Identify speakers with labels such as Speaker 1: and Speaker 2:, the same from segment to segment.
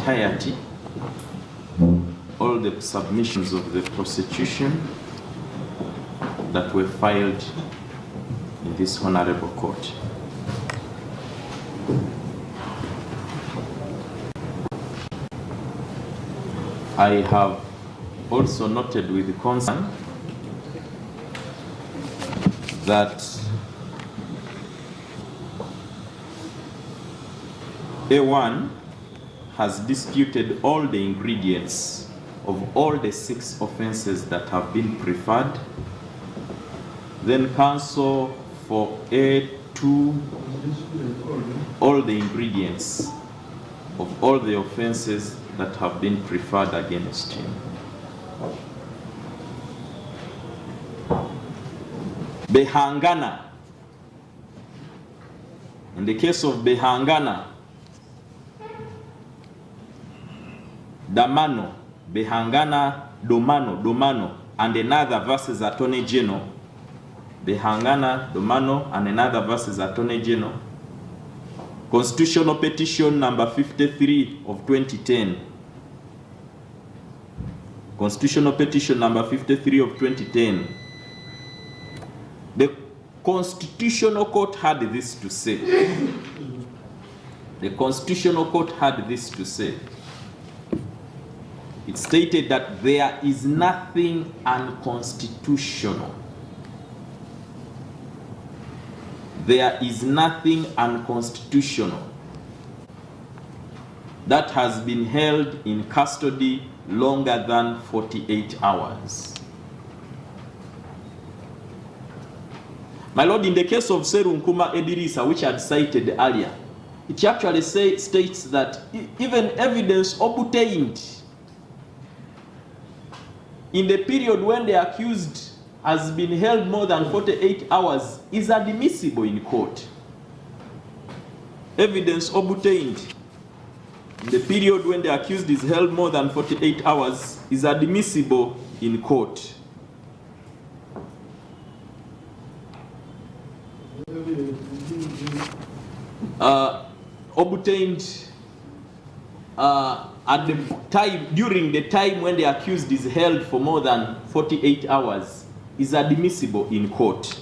Speaker 1: entirety all the submissions of the prosecution that were filed in this honorable court. I have also noted with concern that A1 has disputed all the ingredients of all the 6 offenses that have been preferred. Then counsel for A2, all the ingredients of all the offenses that have been preferred against him. Behangana. In the case of Behangana, Damano, Behangana, Domano, and another versus Attorney General. Behangana, Domano, and another versus Attorney General. Constitutional petition number 53 of 2010. Constitutional petition number 53 of 2010. The Constitutional Court had this to say. The Constitutional Court had this to say. It stated that there is nothing unconstitutional. There is nothing unconstitutional that has been held in custody longer than 48 hours. My Lord, in the case of Serunkuma Edirisa, which I had cited earlier, it actually states that even evidence obtained in the period when the accused has been held more than 48 hours is admissible in court. Evidence obtained in the period when the accused is held more than 48 hours is admissible in court. Obtained at the time, during the time when the accused is held for more than 48 hours is admissible in court.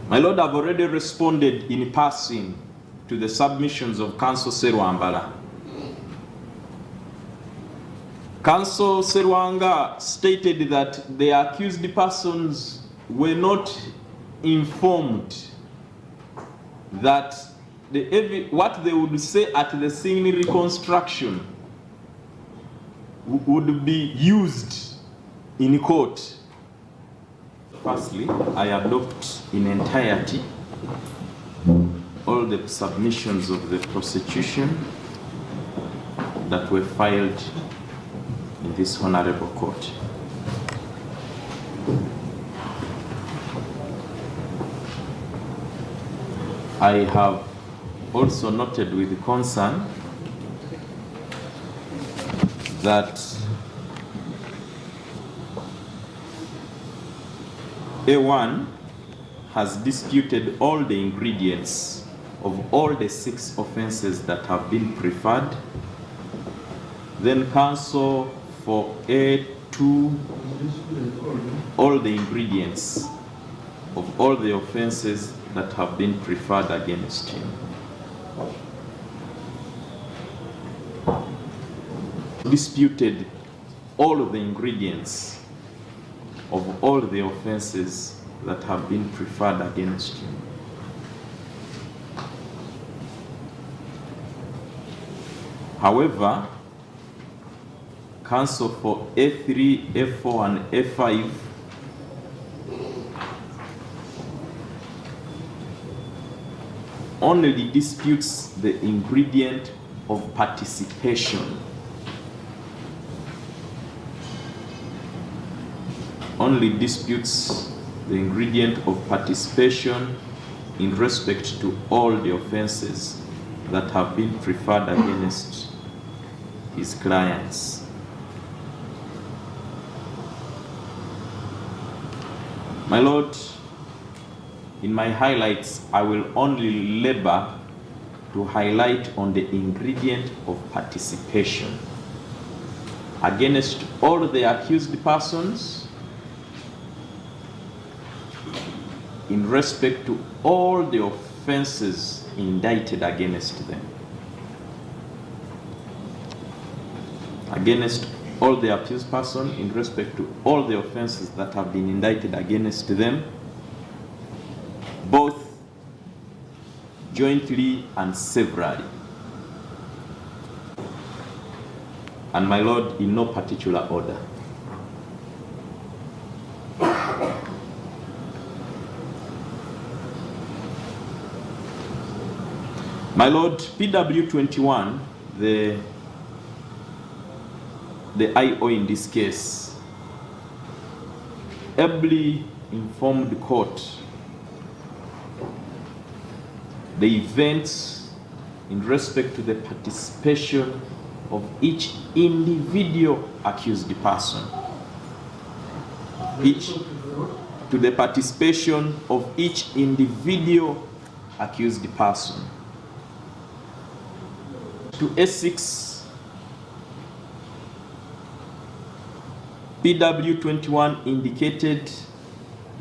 Speaker 1: My Lord, I've already responded in passing to the submissions of Counsel Serwambala. Counsel Serwanga stated that the accused persons were not informed that what they would say at the scene reconstruction would be used in court. Firstly, I adopt in entirety all the submissions of the prosecution that were filed in this honorable court. I have also noted with concern that A1 has disputed all the ingredients of all the 6 offenses that have been preferred. Then counsel for A2, all the ingredients of all the offenses that have been preferred against him. Disputed all of the ingredients of all the offenses that have been preferred against him. However, counsel for A3, A4, and A5 only disputes the ingredient of participation. Only disputes the ingredient of participation in respect to all the offenses that have been preferred against his clients. My Lord, in my highlights, I will only labor to highlight on the ingredient of participation against all the accused persons in respect to all the offenses indicted against them. Against all the accused person in respect to all the offenses that have been indicted against them, both jointly and severally. And my Lord, in no particular order. My Lord, PW 21, the IO in this case, ably informed the court the events in respect to the participation of each individual accused person. To the participation of each individual accused person. To A6, PW 21 indicated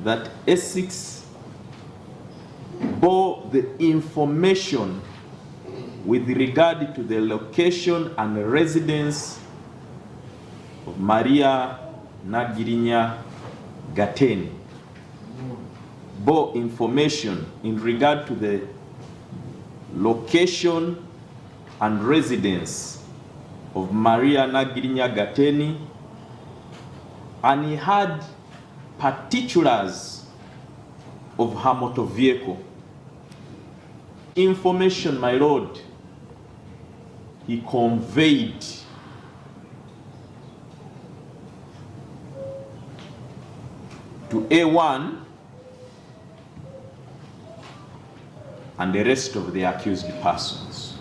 Speaker 1: that A6 bore the information with regard to the location and residence of Maria Naggirinya Gateni. Bore information in regard to the location and residence of Maria Naggirinya Gateni, and he had particulars of her motor vehicle. Information, my Lord, he conveyed to A1 and the rest of the accused persons,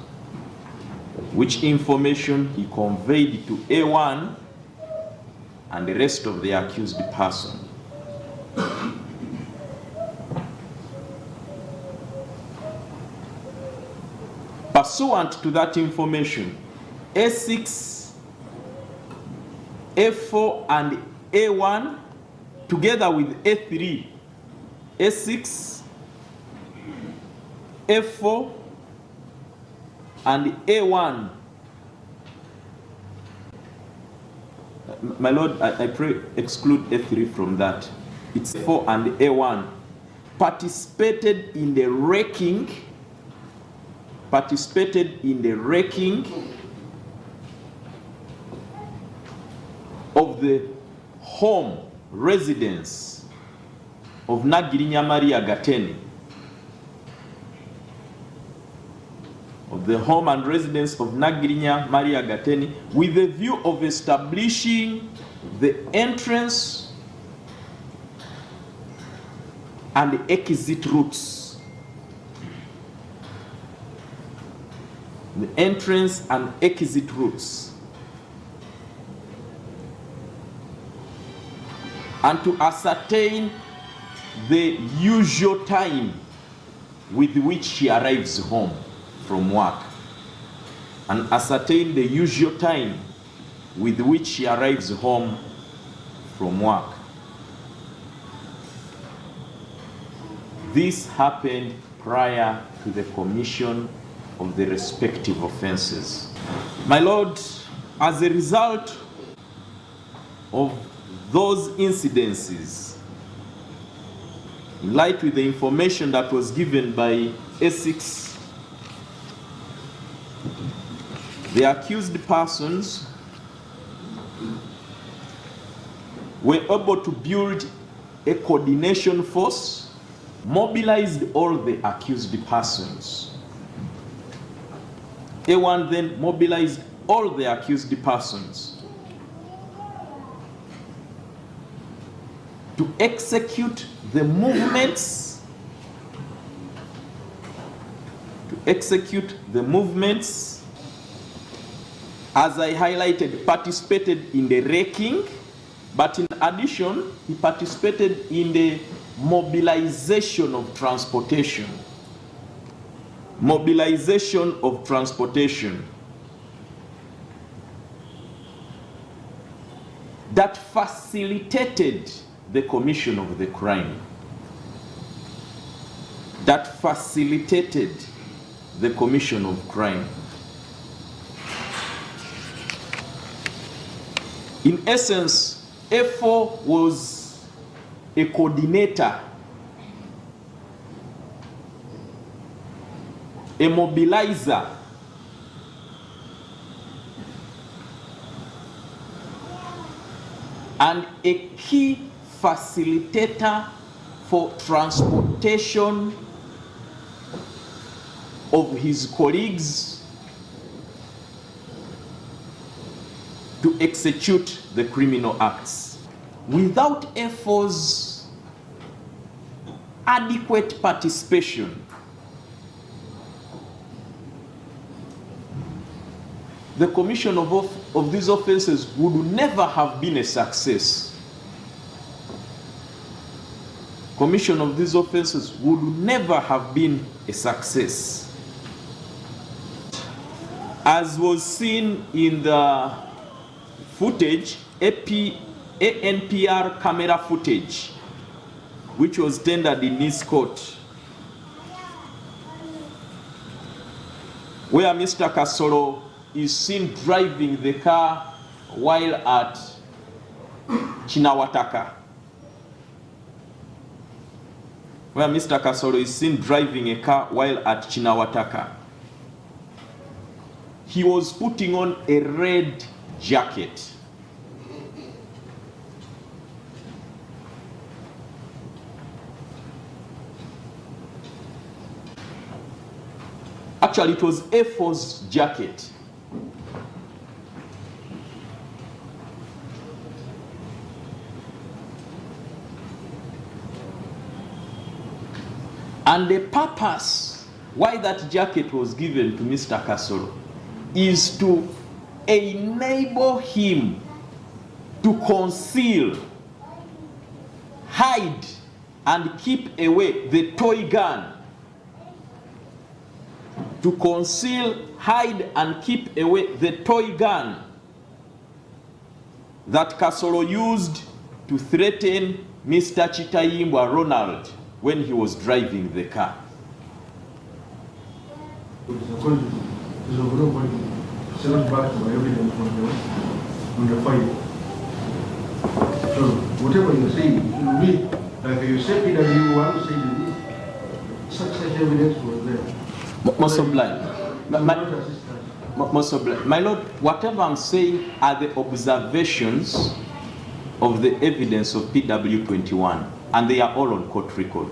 Speaker 1: which information he conveyed to A1 and the rest of the accused person. Pursuant to that information, A6, A4, and A1, together with A3, A6, A4, and A1. My Lord, I pray exclude A3 from that. It's A4 and A1 participated in the wrecking of the home residence of Naggirinya Maria Gateni, of the home and residence of Naggirinya Maria Gateni, with the view of establishing the entrance and the exit routes. The entrance and exit routes. And to ascertain the usual time with which she arrives home from work. And ascertain the usual time with which she arrives home from work. This happened prior to the commission of the respective offenses. My Lord, as a result of those incidences, in light with the information that was given by A6, the accused persons were able to build a coordination force, mobilized all the accused persons. A1 then mobilized all the accused persons to execute the movements, as I highlighted, participated in the wrecking, but in addition, he participated in the mobilization of transportation. Mobilization of transportation that facilitated the commission of the crime. That facilitated the commission of crime. In essence, F4 was a coordinator, a mobilizer, and a key facilitator for transportation of his colleagues to execute the criminal acts. Without F4's adequate participation, the commission of these offenses would never have been a success. Commission of these offenses would never have been a success. As was seen in the footage, ANPR camera footage, which was tendered in this court, where Mr. Kasolo is seen driving the car while at Chinawataka. Where Mr. Kasolo is seen driving a car while at Chinawataka. He was putting on a red jacket. Actually, it was F4's jacket. And the purpose why that jacket was given to Mr. Kasolo is to enable him to conceal, hide, and keep away the toy gun. To conceal, hide, and keep away the toy gun that Kasolo used to threaten Mr. Chitayimbwa Ronald when he was driving the car.
Speaker 2: Send back to my evidence on the file. So whatever you say, me, like you said that you want to say this, such evidence was there.
Speaker 1: Most obliged. My Lord, whatever I'm saying are the observations of the evidence of PW 21, and they are all on court record.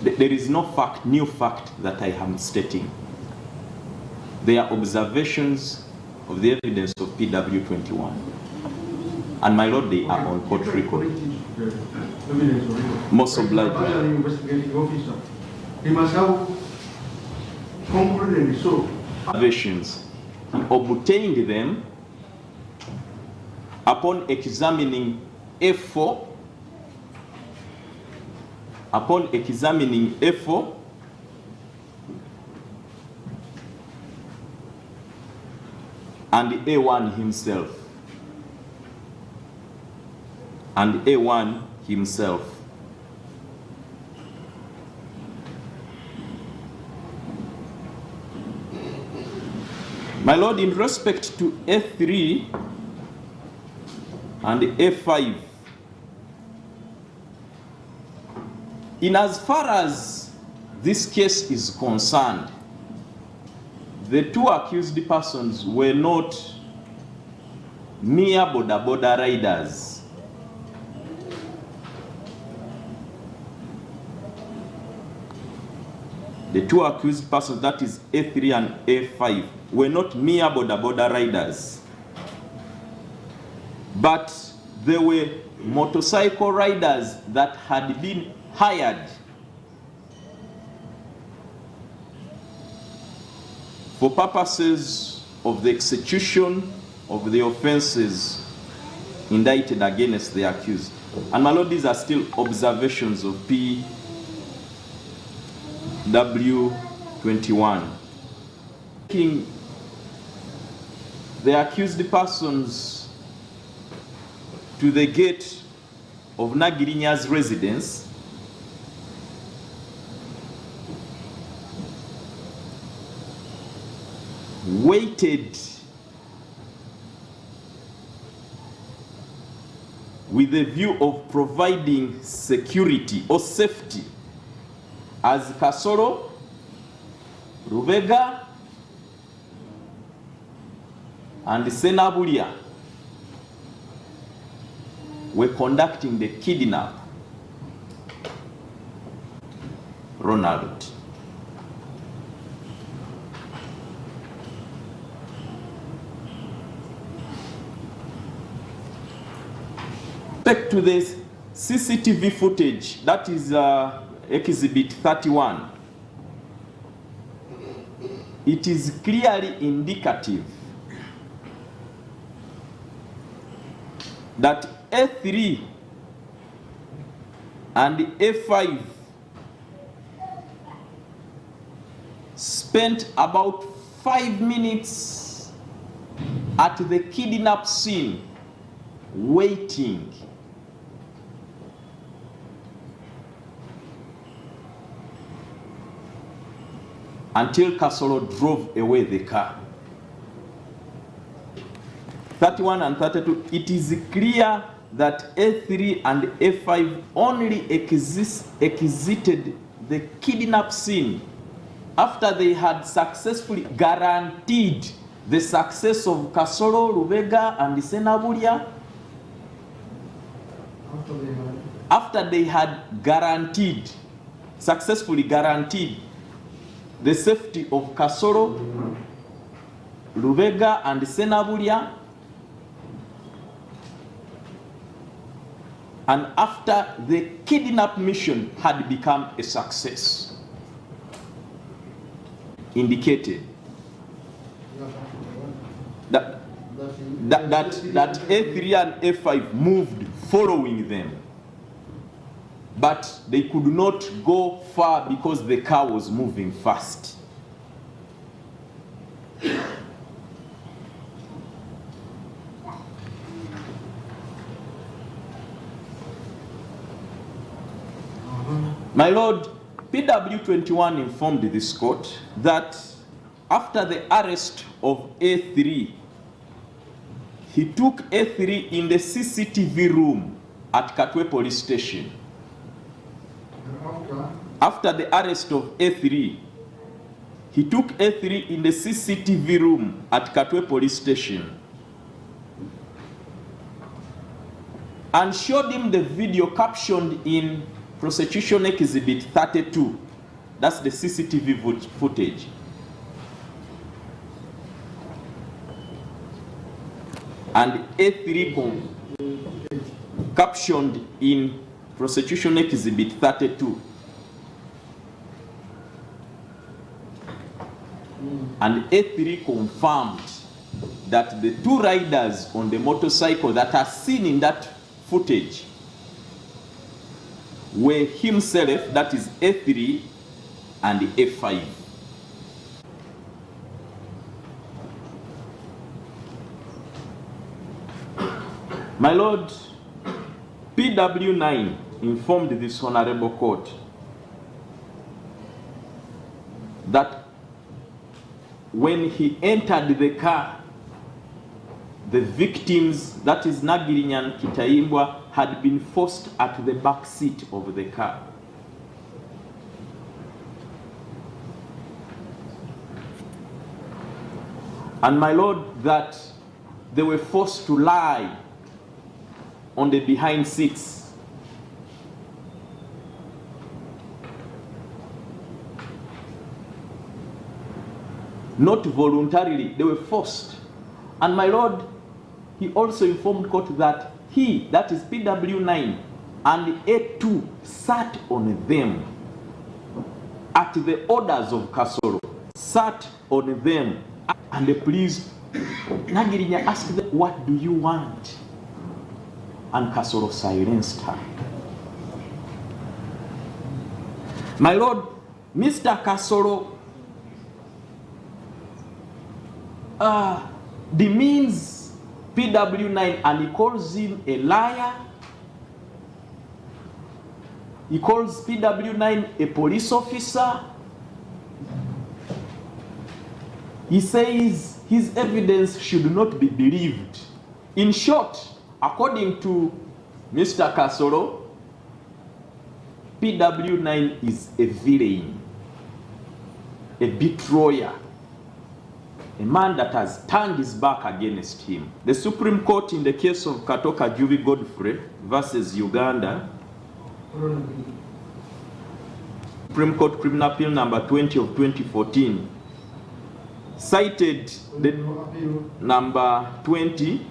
Speaker 1: There is no fact, new fact that I am stating. They are observations of the evidence of PW 21. And my Lord, they are on court record. Most obliged.
Speaker 2: He must have concluded so.
Speaker 1: Observations. He obtained them upon examining F4. Upon examining F4, and A1 himself. And A1 himself. My Lord, in respect to A3 and A5, in as far as this case is concerned, the two accused persons were not mere boda riders. The two accused persons, that is A3 and A5, were not mere boda riders, but they were motorcycle riders that had been hired for purposes of the execution of the offenses indicted against the accused. And my lord, these are still observations of PW21. The accused persons to the gate of Naggirinya's residence, waited with the view of providing security or safety as Kasolo, Lubega, and Senabulia were conducting the kidnap Ronald. Back to the CCTV footage, that is Exhibit 31. It is clearly indicative that A3 and A5 spent about 5 minutes at the kidnap scene waiting. Until Kasolo drove away the car. 31 and 32, it is clear that A3 and A5 only exited the kidnap scene after they had successfully guaranteed the success of Kasolo, Lubega, and Senabulia. After they had successfully guaranteed the safety of Kasolo, Lubega, and Senabulia, and after the kidnap mission had become a success, indicated that A3 and A5 moved following them, but they could not go far because the car was moving fast. My lord, PW21 informed this court that after the arrest of A3, he took A3 in the CCTV room at Katwe police station. After the arrest of A3, he took A3 in the CCTV room at Katwe police station and showed him the video captioned in Prosecution Exhibit 32. That's the CCTV footage. And A3 captioned in Prosecution Exhibit 32. And A3 confirmed that the two riders on the motorcycle that are seen in that footage were himself, that is A3 and A5. My lord, PW9 informed this honorable court that when he entered the car, the victims, that is Naggirinya and Kitaimbwa, had been forced at the back seat of the car. And my lord, that they were forced to lie on the behind seats. Not voluntarily, they were forced. And my lord, he also informed court that he, that is PW9, and A2 sat on them at the orders of Kasolo, sat on them. And the police, Naggirinya asked them, what do you want? and Kasolo silenced her. My Lord, Mr. Kasolo demeans PW9 and he calls him a liar. He calls PW9 a police officer. He says his evidence should not be believed. In short, according to Mr. Kasolo, PW9 is a villain, a betrayer, a man that has turned his back against him. The Supreme Court in the case of Katoka Jubi Godfrey versus Uganda, Supreme Court Criminal Appeal number 20 of 2014, cited the number 20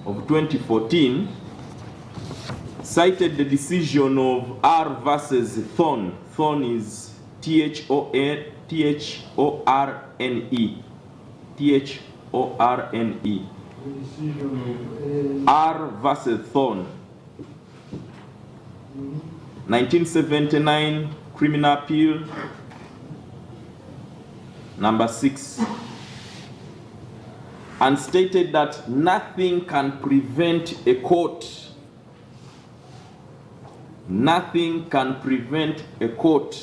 Speaker 1: of 2014, cited the decision of R versus Thorne. Thorne is Thorne. Thorne. R versus Thorne. 1979 Criminal Appeal number 6, and stated that nothing can prevent a court, nothing can prevent a court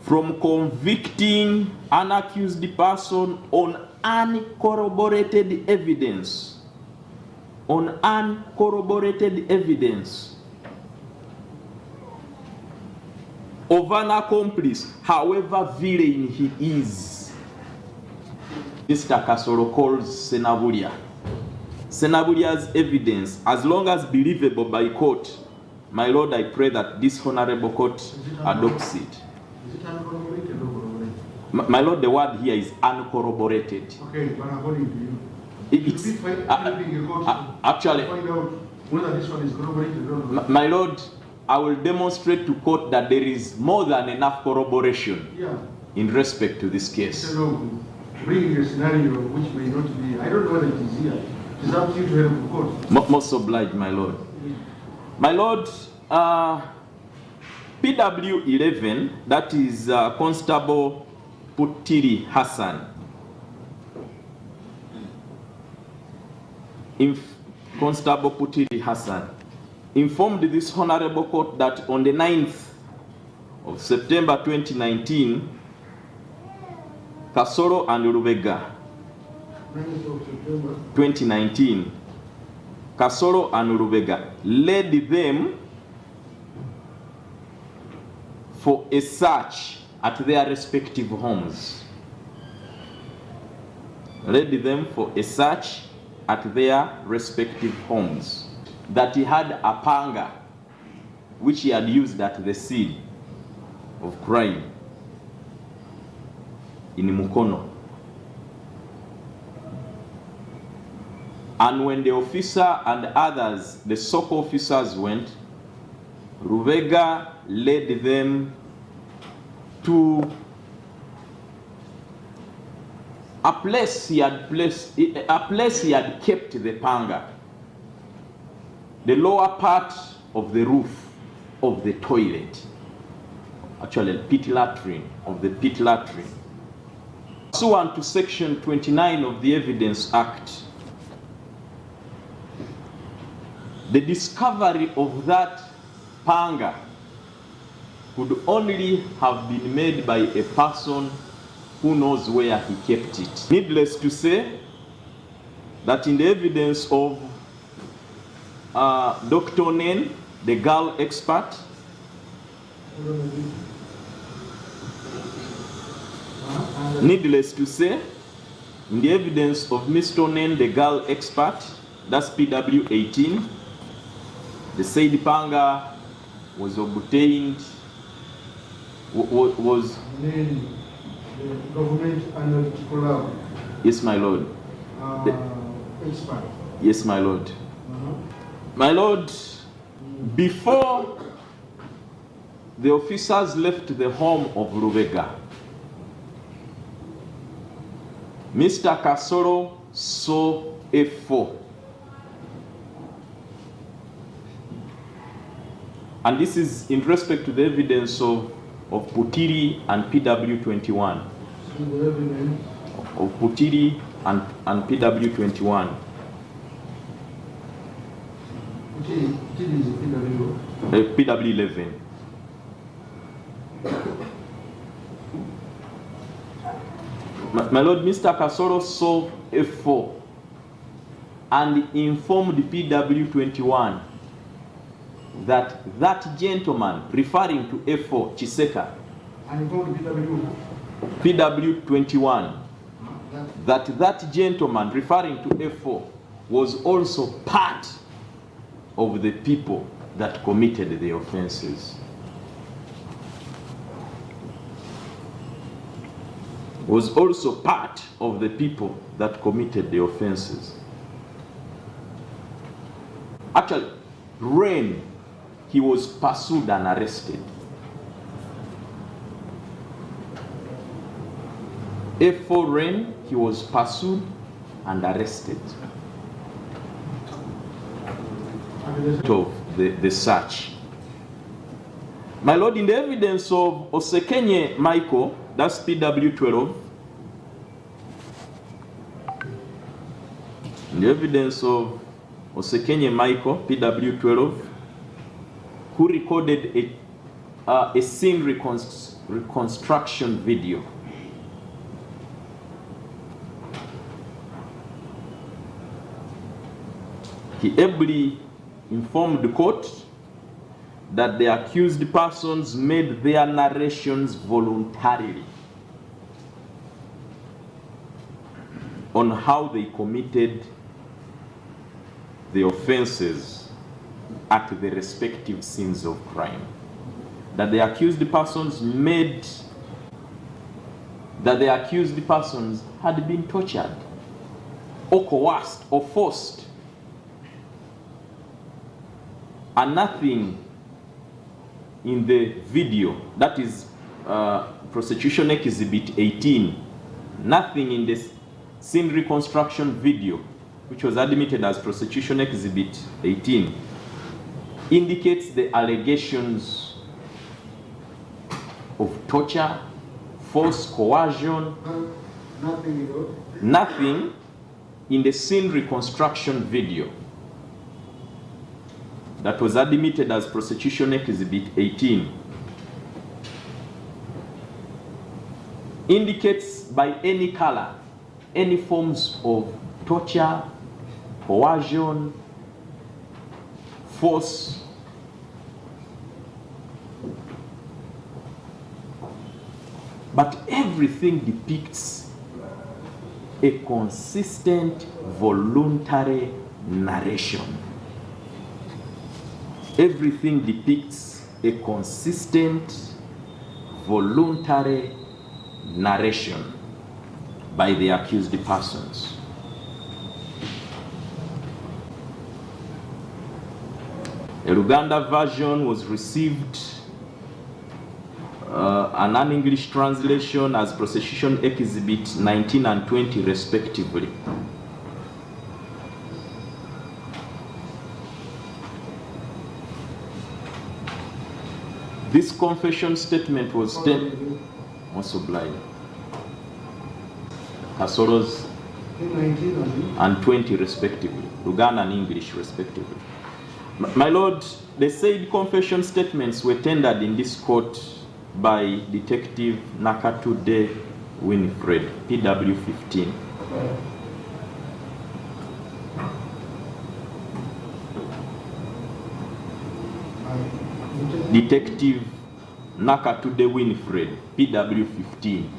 Speaker 1: from convicting an accused person on uncorroborated evidence. On uncorroborated evidence of an accomplice, however villain he is. Mr. Kasolo calls Senabulia. Senabulya's evidence, as long as believable by court, my Lord, I pray that this honorable court adopts it.
Speaker 2: Is it uncorroborated or corroborated?
Speaker 1: My Lord, the word here is uncorroborated.
Speaker 2: Okay, but according to you,
Speaker 1: It's actually,
Speaker 2: find out whether this one is corroborated or not.
Speaker 1: my Lord, I will demonstrate to court that there is more than enough corroboration in respect to this case.
Speaker 2: So, bring a scenario which may not be, I don't know whether it is here. It is up to you to help the court.
Speaker 1: Most obliged, my Lord. My Lord, PW11, that is Constable Putiri Hassan. Constable Putiri Hassan informed this honorable court that on the 9th of September 2019, Kasolo and Rubega,
Speaker 2: 9th of September
Speaker 1: 2019, Kasolo and Rubega led them for a search at their respective homes. Led them for a search at their respective homes. That he had a panga which he had used at the scene of crime in Mukono. And when the officer and others, the SOCO officers went, Rubega led them to a place he had kept the panga, the lower part of the roof of the toilet, actually the pit latrine of the pit latrine. Pursuant to section 29 of the Evidence Act, the discovery of that panga could only have been made by a person who knows where he kept it. Needless to say that in the evidence of Dr. Nen, the girl expert, needless to say, in the evidence of Mr. Nen, the girl expert, that's PW 18, the said panga was obtained, was
Speaker 2: the government analytical
Speaker 1: yes, my Lord.
Speaker 2: expert.
Speaker 1: Yes, my Lord. My Lord, before the officers left the home of Rubega, Mr. Kasolo saw F4. And this is in respect to the evidence of Putiri and PW21. Of Putiri and PW21. PW11. My Lord, Mr. Kasolo saw F4 and informed PW21 that that gentleman, referring to F4, Chiseka,
Speaker 2: And informed
Speaker 1: PW21, that gentleman, referring to F4, was also part of the people that committed the offenses. Was also part of the people that committed the offenses. Actually, Rain, he was pursued and arrested. F4 Rain, he was pursued and arrested. Of the search. My Lord, in the evidence of Osekenye Michael, that's PW12, in the evidence of Osekenye Michael, PW12, who recorded a scene reconstruction video. He ably informed the court that the accused persons made their narrations voluntarily on how they committed the offenses at the respective scenes of crime. That the accused persons had been tortured or coerced or forced. And nothing in the video, that is Prosecution Exhibit 18, nothing in this scene reconstruction video, which was admitted as Prosecution Exhibit 18, indicates the allegations of torture, force, coercion. Nothing in the scene reconstruction video that was admitted as Prosecution Exhibit 18 indicates by any color any forms of torture, coercion, force. But everything depicts a consistent, voluntary narration. Everything depicts a consistent, voluntary narration by the accused persons. A Luganda version was received, an un-English translation as Prosecution Exhibit 19 and 20 respectively. This confession statement was also blind. Kasolo's and 20 respectively, Luganda and English respectively. My Lord, the said confession statements were tendered in this court by Detective Naggirinya Winifred, PW 15. Detective Naggirinya Winifred, PW 15.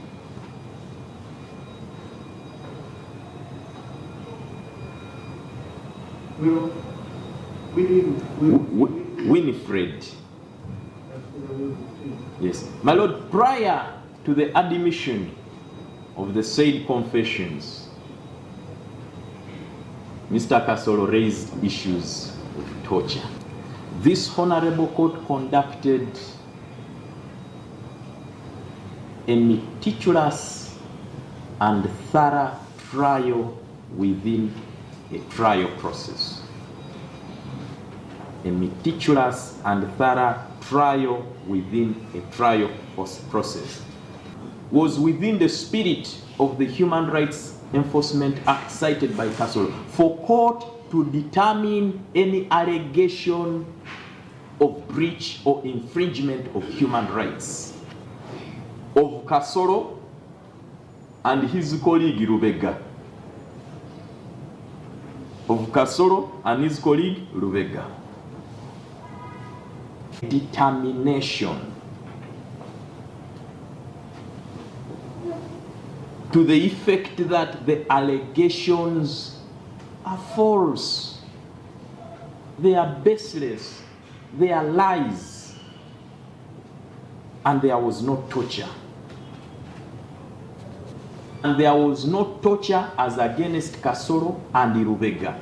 Speaker 1: Winifred. Yes. My Lord, prior to the admission of the said confessions, Mr. Kasolo raised issues of torture. This honorable court conducted a meticulous and thorough trial within a trial process. A meticulous and thorough trial within a trial process was within the spirit of the Human Rights Enforcement Act cited by Kasolo for court to determine any allegation of breach or infringement of human rights of Kasolo and his colleague Rubega. Of Kasolo and his colleague Rubega. Determination to the effect that the allegations are false, they are baseless, they are lies, and there was no torture. And there was no torture as against Kasolo and Rubega.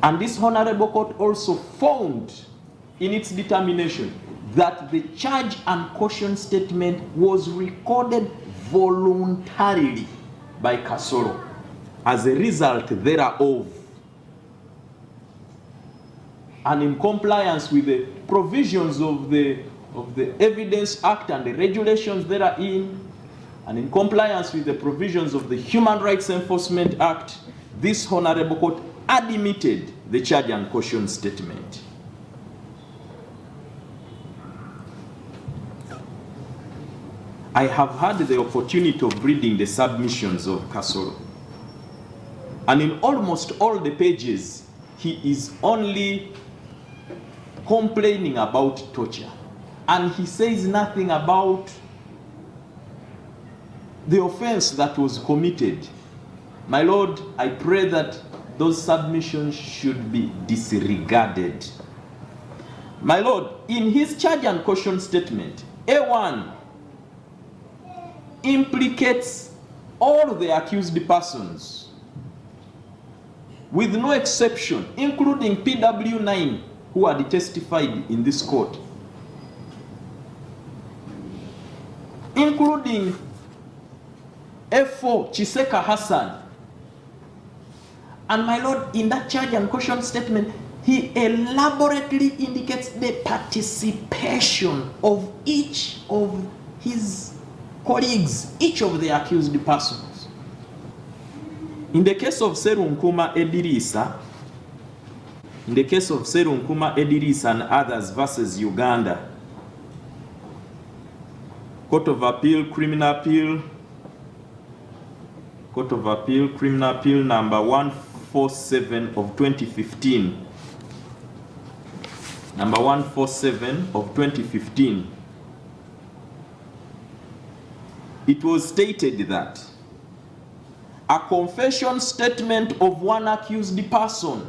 Speaker 1: And this Honorable Court also found in its determination that the charge and caution statement was recorded voluntarily by Kasolo as a result thereof, and in compliance with the provisions of the Evidence Act and the regulations therein, and in compliance with the provisions of the Human Rights Enforcement Act, this Honorable Court admitted the charge and caution statement. I have had the opportunity of reading the submissions of Kasolo, and in almost all the pages, he is only complaining about torture, and he says nothing about the offense that was committed. My Lord, I pray that those submissions should be disregarded. My Lord, in his charge and caution statement, A1 implicates all the accused persons, with no exception, including PW9, who had testified in this court, including F4 Chiseka Hassan. And my Lord, in that charge and caution statement, he elaborately indicates the participation of each of his colleagues, each of the accused persons. In the case of Serunkuma Edirisa, and others versus Uganda, Court of Appeal, Criminal Appeal, Court of Appeal, Criminal Appeal number 147 of 2015. Number 147 of 2015. It was stated that a confession statement of one accused person,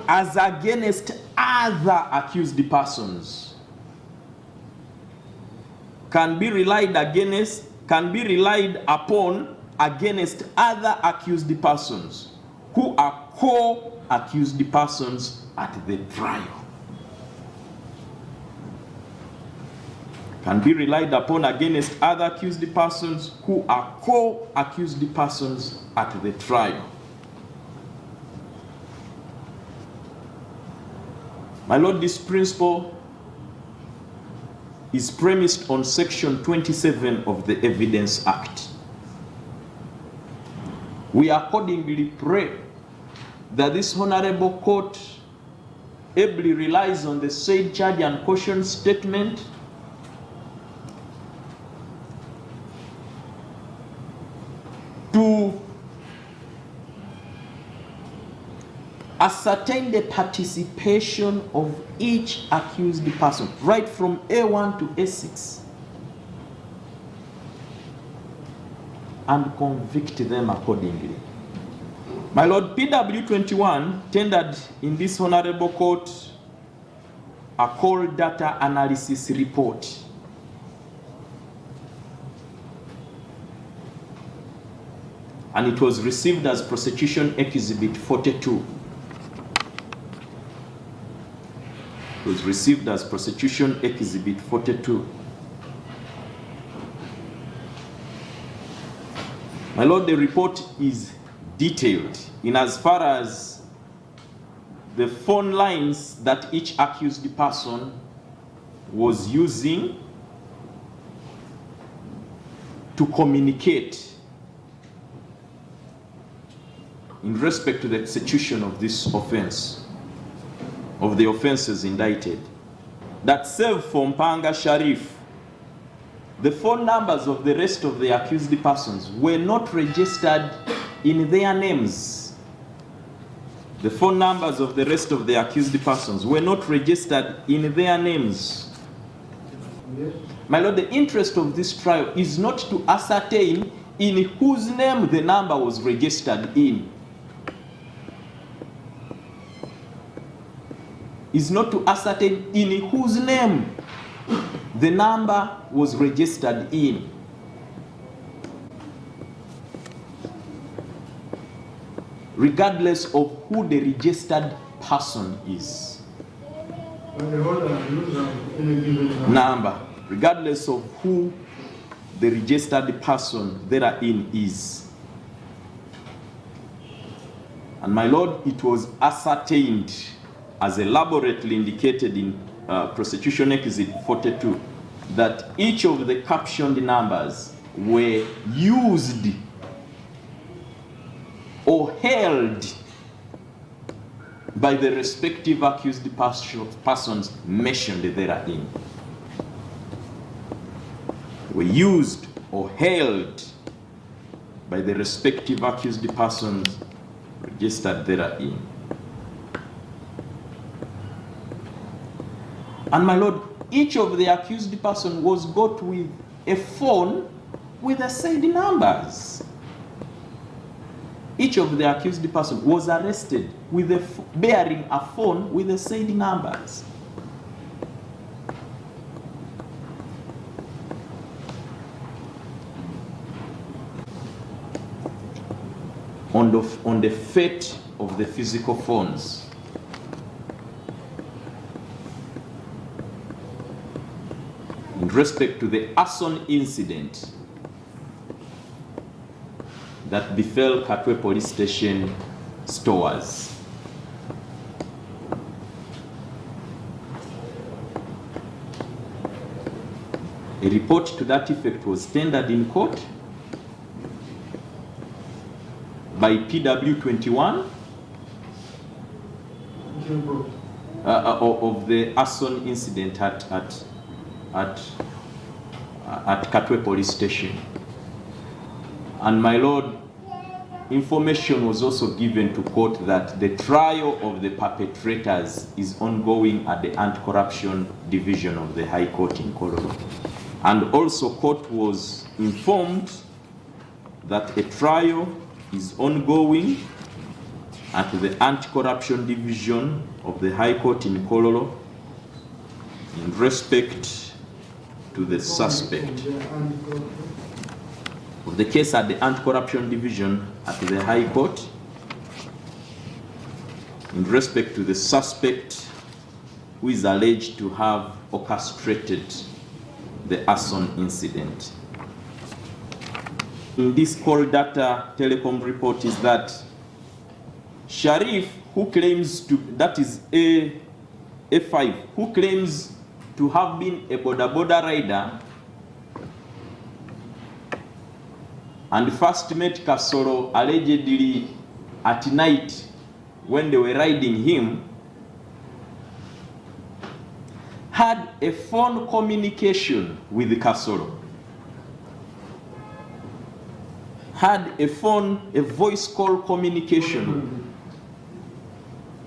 Speaker 1: as against other accused persons, can be relied upon against other accused persons who are co-accused persons at the trial. Can be relied upon against other accused persons who are co-accused persons at the trial. My Lord, this principle is premised on Section 27 of the Evidence Act. We accordingly pray that this Honorable Court ably relies on the said charge and caution statement to ascertain the participation of each accused person, right from A1 to A6, and convict them accordingly. My Lord, PW21 tendered in this Honorable Court a call data analysis report. And it was received as Prosecution Exhibit 42. It was received as Prosecution Exhibit 42. My Lord, the report is detailed in as far as the phone lines that each accused person was using to communicate in respect to the execution of this offense, of the offenses indicted. That save for Mpanga Sharif, the phone numbers of the rest of the accused persons were not registered in their names. The phone numbers of the rest of the accused persons were not registered in their names.
Speaker 2: Yes.
Speaker 1: My Lord, the interest of this trial is not to ascertain in whose name the number was registered in. Is not to ascertain in whose name the number was registered in. Regardless of who the registered person is.
Speaker 2: And the holder user in a given
Speaker 1: Number, regardless of who the registered person therein is. And my Lord, it was ascertained as elaborately indicated in Prosecution Exhibit 42 that each of the captioned numbers were used or held by the respective accused persons mentioned therein. Were used or held by the respective accused persons registered therein. And my Lord, each of the accused person was got with a phone with the said numbers. Each of the accused person was arrested with bearing a phone with the said numbers. On the fate of the physical phones, in respect to the arson incident that befell Katwe Police Station stores. A report to that effect was tendered in court by PW 21 of the arson incident at Katwe Police Station. And my Lord, information was also given to court that the trial of the perpetrators is ongoing at the Anti-Corruption Division of the High Court in Kololo. And also court was informed that a trial is ongoing at the Anti-Corruption Division of the High Court in Kololo in respect to the suspect of the case at the Anti-Corruption Division at the High Court in respect to the suspect who is alleged to have orchestrated the arson incident. In this call data telecom report is that Sharif, who claims to, that is A5, who claims to have been a boda rider and first met Kasolo allegedly at night when they were riding him, had a phone communication with Kasolo. Had a voice call communication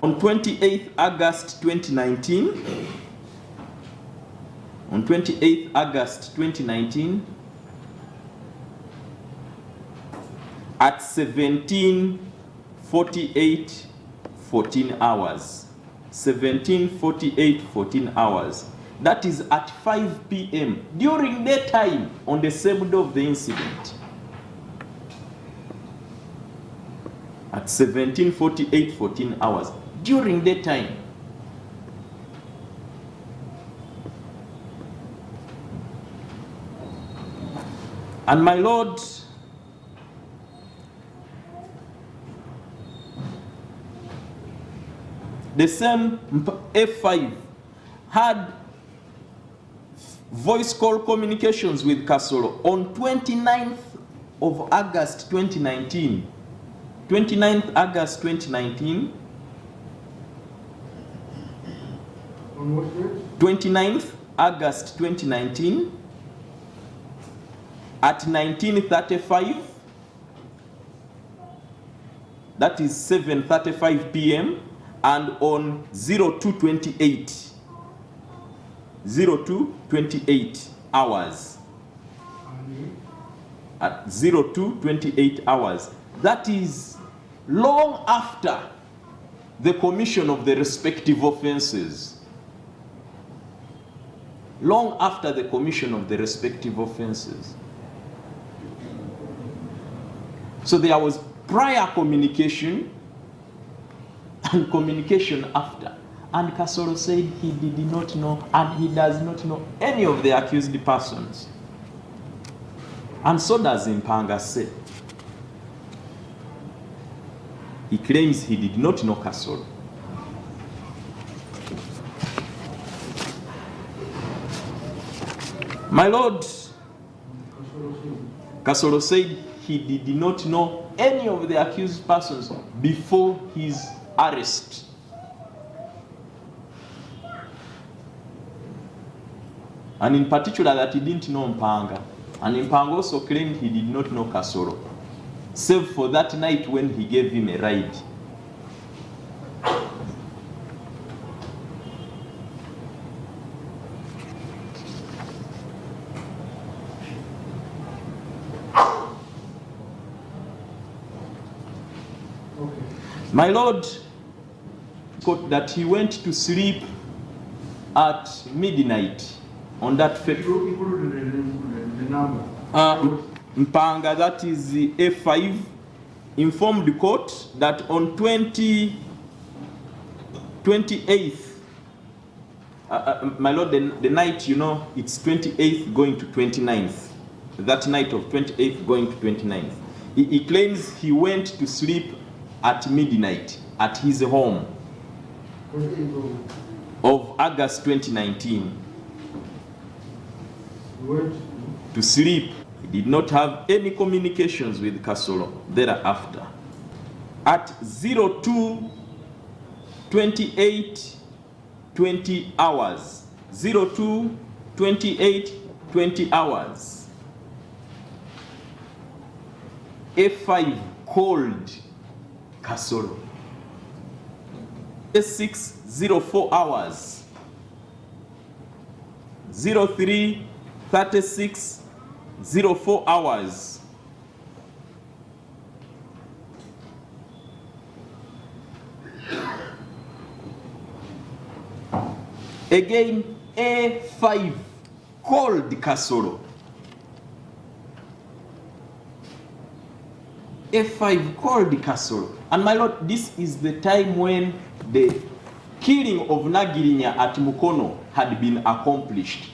Speaker 1: on 28th August 2019. On 28th August 2019, at 17:48, 14 hours. 17:48, 14 hours. That is at 5 p.m. during daytime on the same day of the incident. At 17:48, 14 hours during daytime. And my Lord, the same F5 had voice call communications with Kasolo on 29th of August 2019. 29th August 2019.
Speaker 2: On what date?
Speaker 1: 29th August 2019 at 19:35. That is 7:35 p.m. and on 02:28. 02:28 hours. At 02:28 hours. That is long after the commission of the respective offenses. Long after the commission of the respective offenses. So there was prior communication and communication after. And Kasolo said he did not know and he does not know any of the accused persons. And so does Mpanga say. He claims he did not know Kasolo. My Lord, Kasolo said he did not know any of the accused persons before his arrest. And in particular that he didn't know Mpanga. And Mpanga also claimed he did not know Kasolo, save for that night when he gave him a ride. My Lord, that he went to sleep at midnight on that fateful.
Speaker 2: The number.
Speaker 1: Mpanga, that is the F5, informed the court that on 28th, my Lord, the night, you know, it's 28th going to 29th. That night of 28th going to 29th. He claims he went to sleep at midnight at his home of August 2019. To sleep. He did not have any communications with Kasolo thereafter. At 02:28:20 hours. 02:28:20 hours. F5 called Kasolo. 6:04 hours. 03:36:04 hours. Again, A5 called Kasolo. A5 called Kasolo. And my Lord, this is the time when the killing of Naggirinya at Mukono had been accomplished.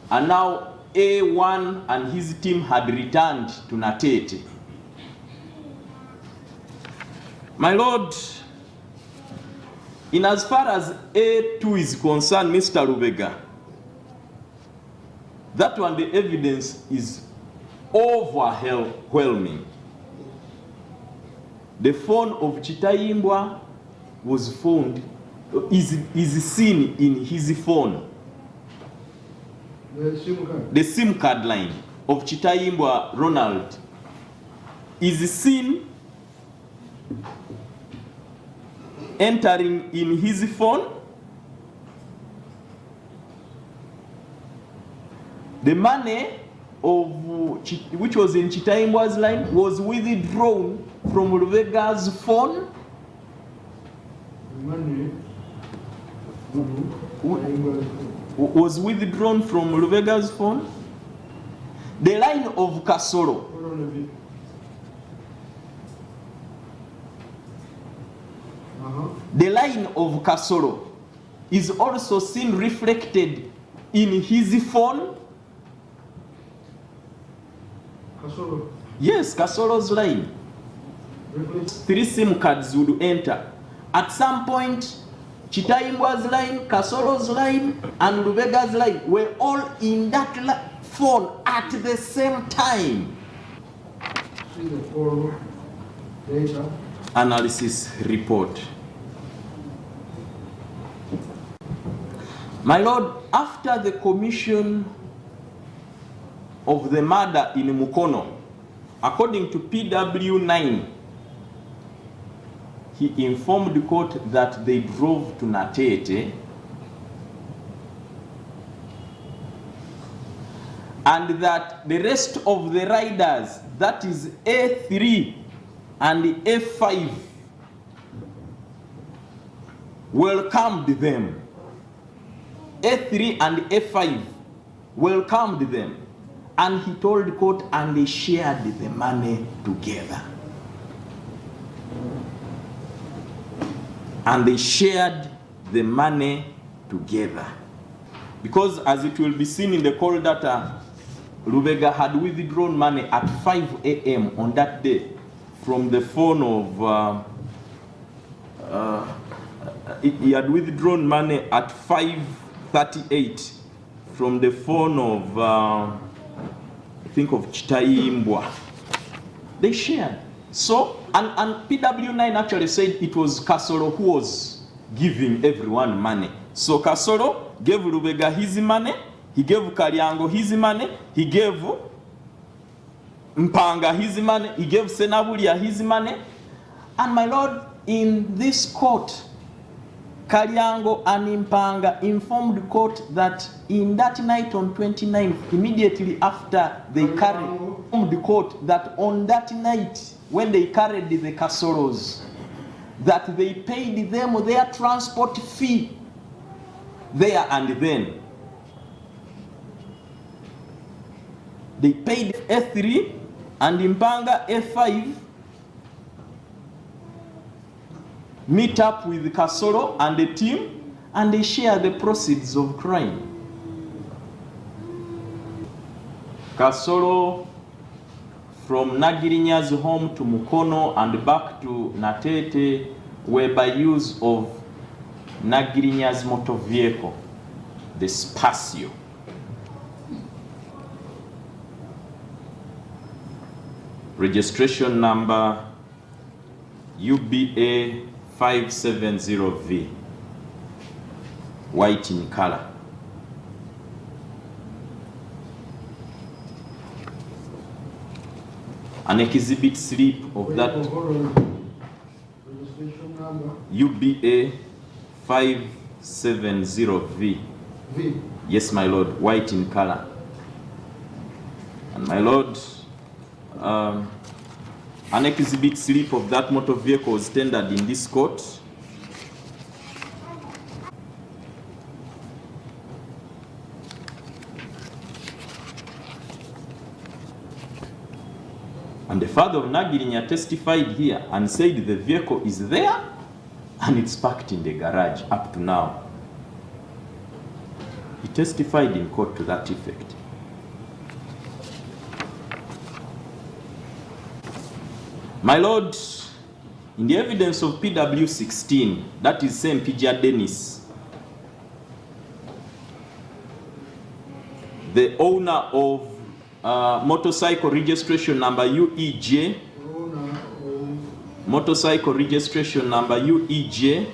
Speaker 1: And now A1 and his team had returned to Natete. My Lord, in as far as A2 is concerned, Mr. Rubega, that one, the evidence is overwhelming. The phone of Chitayimbwa was found, is seen in his phone. The SIM card line of Chitayimbwa Ronald is seen entering in his phone. The money which was in Chitayimbwa's line was withdrawn from Rubega's phone.
Speaker 2: Money
Speaker 1: was withdrawn from Rubega's phone. The line of Kasolo. The line of Kasolo is also seen reflected in his phone. Yes, Kasolo's line. 3 SIM cards would enter. At some point, Chitaimbwa's line, Kasolo's line, and Lubega's line were all in that phone at the same time.
Speaker 2: See the call data.
Speaker 1: Analysis report. My Lord, after the commission of the murder in Mukono, according to PW9, he informed the court that they drove to Natete and that the rest of the riders, that is A3 and A5, welcomed them. A3 and A5 welcomed them. And he told the court, and they shared the money together. And they shared the money together. Because as it will be seen in the call data, Lubega had withdrawn money at 5 a.m. on that day from the phone of, he had withdrawn money at 5:38 from the phone of, I think of Chitaimbwa. They shared. So, and PW9 actually said it was Kasolo who was giving everyone money. So Kasolo gave Lubega his money, he gave Kalyango his money, he gave Mpanga his money, he gave Senabulia his money. And my Lord, in this court, Kalyango and Mpanga informed the court that in that night on 29th, immediately after they carried the court, that on that night when they carried the Kasolos, that they paid them their transport fee there and then. They paid A3 and Mpanga A5, meet up with Kasolo and the team, and they share the proceeds of crime. Kasolo from Naggirinya's home to Mukono and back to Natete were by use of Naggirinya's motor vehicle, the Spacio. Registration number UBA 570V, white in color. An exhibit slip of that
Speaker 2: Registration number.
Speaker 1: UBA 570V.
Speaker 2: V.
Speaker 1: Yes, my Lord, white in color. And my Lord, an exhibit slip of that motor vehicle was tendered in this court. And the father of Naggirinya testified here and said the vehicle is there and it's parked in the garage up to now. He testified in court to that effect. My Lord, in the evidence of PW 16, that is Saint Pija Dennis, the owner of motorcycle registration number UEJ, motorcycle registration number UEJ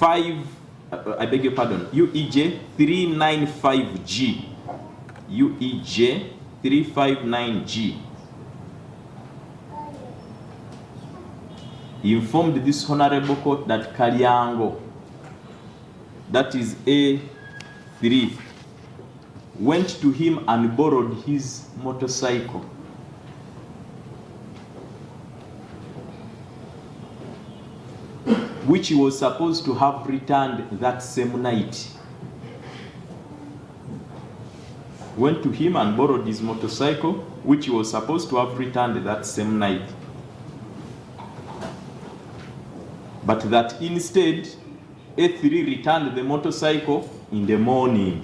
Speaker 1: 395G, UEJ 359G. He informed this honorable court that Kalyango, that is A3, went to him and borrowed his motorcycle. Which he was supposed to have returned that same night. Went to him and borrowed his motorcycle, which he was supposed to have returned that same night. But that instead, A3 returned the motorcycle in the morning.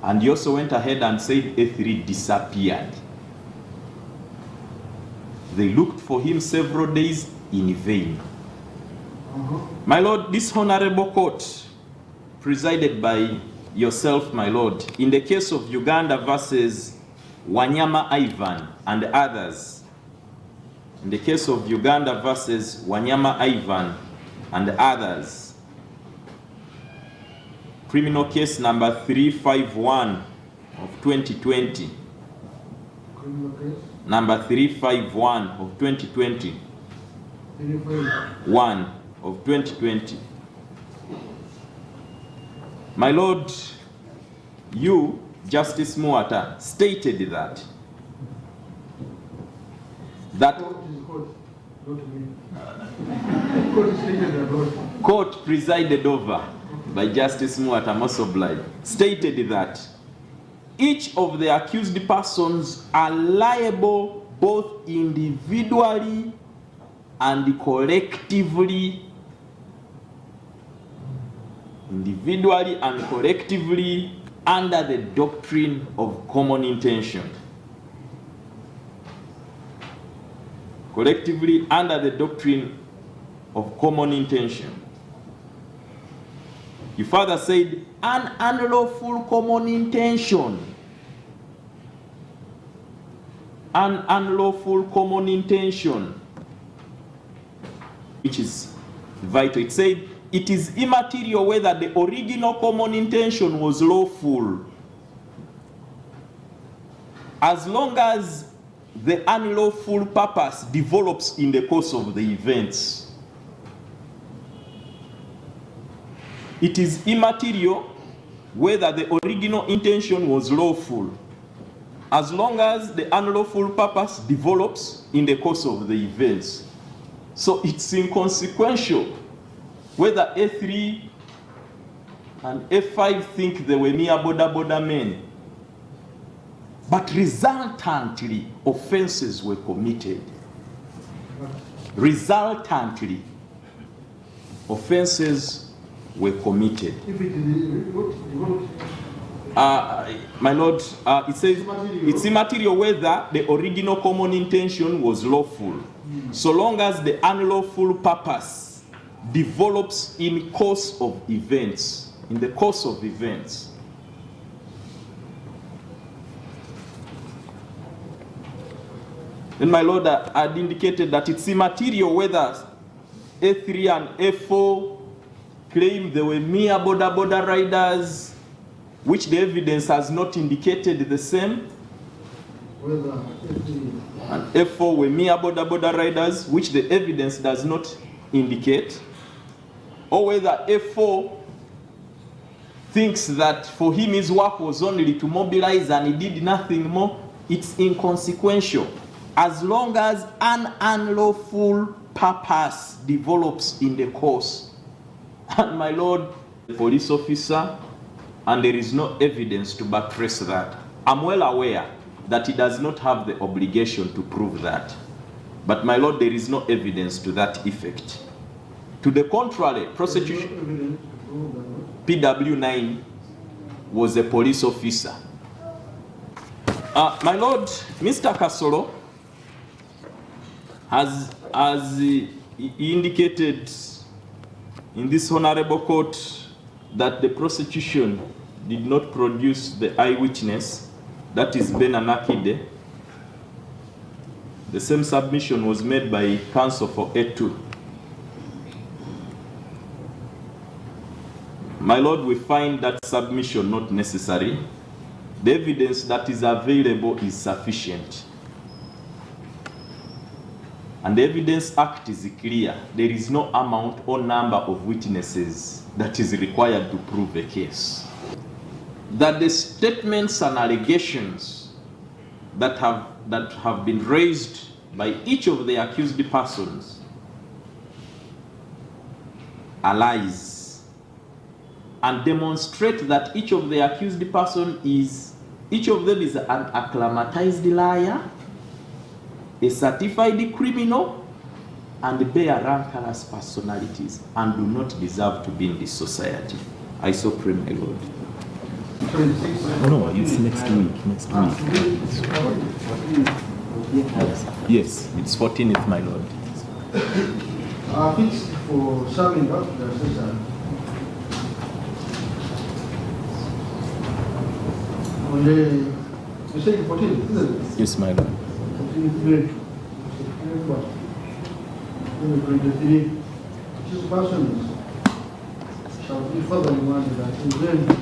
Speaker 1: And he also went ahead and said A3 disappeared. They looked for him several days in vain. My Lord, this honorable court, presided by yourself, my Lord, in the case of Uganda versus Wanyama Ivan and others, in the case of Uganda versus Wanyama Ivan and others, criminal case number 351 of 2020, number 351 of 2020, 1 of 2020. My Lord, you, Justice Muata, stated that court presided over by Justice Muata, most obliged, stated that each of the accused persons are liable both individually and collectively, under the doctrine of common intention. Collectively under the doctrine of common intention. You further said, an unlawful common intention. An unlawful common intention, which is vital. It said, it is immaterial whether the original common intention was lawful, as long as the unlawful purpose develops in the course of the events. It is immaterial whether the original intention was lawful, as long as the unlawful purpose develops in the course of the events. So it's inconsequential whether A3 and A5 think they were mere border men. But resultantly, offenses were committed. Resultantly, offenses were committed. My Lord, it says it's immaterial whether the original common intention was lawful, so long as the unlawful purpose develops in course of events, in the course of events. And my Lord, I had indicated that it's immaterial whether A3 and A4 claim they were mere border riders, which the evidence has not indicated the same. And F4 were mere border riders, which the evidence does not indicate. Or whether F4 thinks that for him his work was only to mobilize and he did nothing more. It's inconsequential, as long as an unlawful purpose develops in the course. And my Lord, the police officer, and there is no evidence to buttress that. I'm well aware that he does not have the obligation to prove that. But my Lord, there is no evidence to that effect. To the contrary, prosecution, PW9 was a police officer. My Lord, Mr. Kasolo has indicated in this honorable court that the prosecution did not produce the eyewitness, that is Ben Anakide. The same submission was made by counsel for A2. My Lord, we find that submission not necessary. The evidence that is available is sufficient. And the Evidence Act is clear. There is no amount or number of witnesses that is required to prove a case. That the statements and allegations that have been raised by each of the accused persons are lies, and demonstrate that each of the accused person is, each of them is an acclimatized liar, a certified criminal, and bear rancorous personalities and do not deserve to be in this society. I so pray, my Lord.
Speaker 2: 26.
Speaker 1: No, it's next week. Next week. Yes, it's 14th, my lord.
Speaker 2: Fixed for serving up the session. You say 14, isn't it?
Speaker 1: Yes, my lord.
Speaker 2: 14th. This person shall be further reminded that in vain.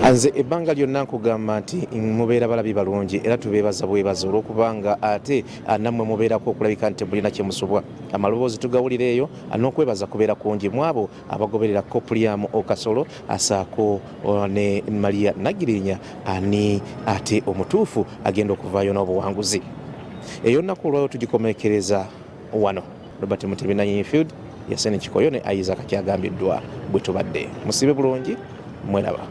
Speaker 3: Anze ebbanga lyonna nkugamba nti mubeera balabi balungi era tubeebaza bwebaza olw'okubanga ate nammwe mubeerako okulabika nti mulina kye musubwa. Amaloboozi tugawulira eyo n'okwebaza kubeera kungi mu abo abagoberera Kopuliyamu Kasolo asaako ne Maria Naggirinya ani ate omutuufu agenda okuvaayo n'obuwanguzi. Eyo nnaku olwayo tugikomekereza wano. Robert Mutebi na Unveiled Experience Kikoyo ne Isaac kyagambiddwa bwe tubadde. Musibe bulungi, mweraba.